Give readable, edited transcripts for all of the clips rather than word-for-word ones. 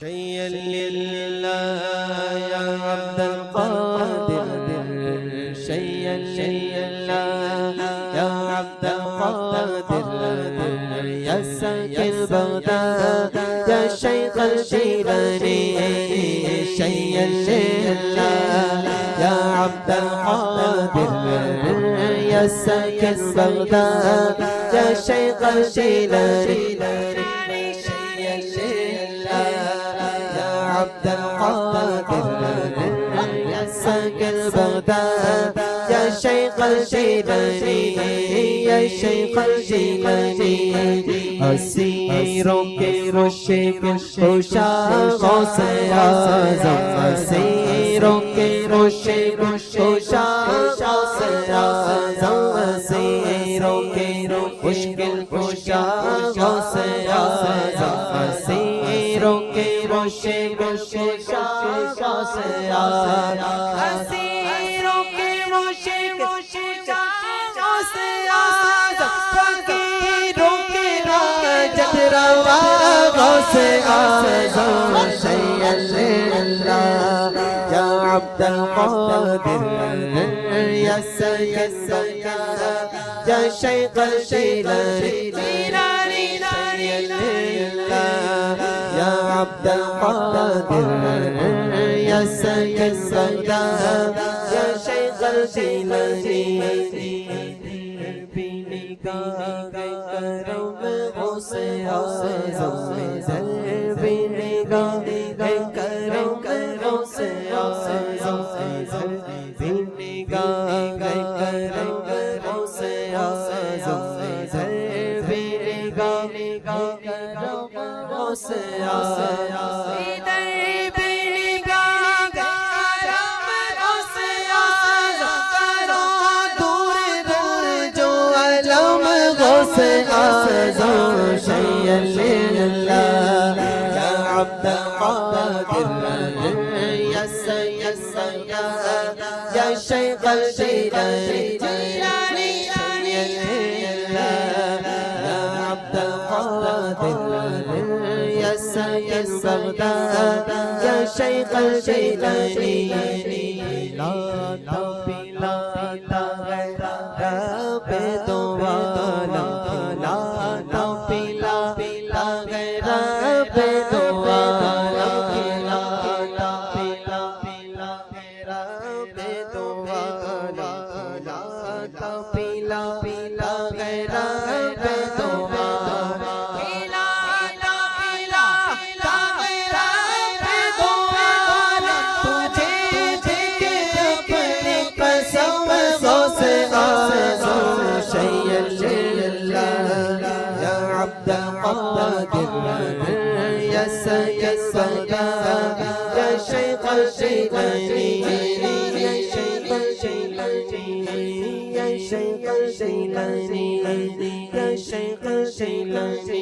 شيئا لله يا عبد القادر شيئا لله يا عبد القادر يا ساكن بغداد يا شيخ الجيلاني شيئا لله يا عبد القادر يا ساكن بغداد يا شيخ الجيلاني عبد القادر يا ساكن بغداد يا شيخ الجيلاني يا شيخ الجيلاني أسيروں کے مشک خوشاں سے آزم أسيروں کے مشک خوشاں سے آزم أسيروں کے مشکل خوشاں سے آزم أسيروں کے مشک خوشاں سے آزم أسيروں کے مشک خوشاں سے آزم فقیروں کے راجت روا غوث اعظم شيئا لله يا عبد القادر يا سيد يا شيخ الجيلاني شيئا لله يا عبد القادر يا سيد يا شيخ الجيلاني کرم غوث اعظم ضربِ نگاہ کرم غوث اعظم ضربِ نگاہ کرم غوث اعظم ضربِ نگاہ کرم غوث اعظم أعظم شيئا لله يا عبد القادر يا سيد يا شيخ الجيلاني شيئا لله يا عبد القادر يا سيد يا شيخ الجيلاني لا تبلا يا سيد يا شيخ الجيلاني يا شيخ الجيلاني يا شيخ الجيلاني يا شيخ الجيلاني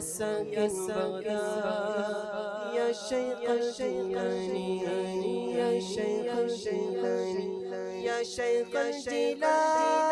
يا ساكن بغداد يا شيخ الجيلاني يا شيخ الجيلاني يا شيخ الجيلاني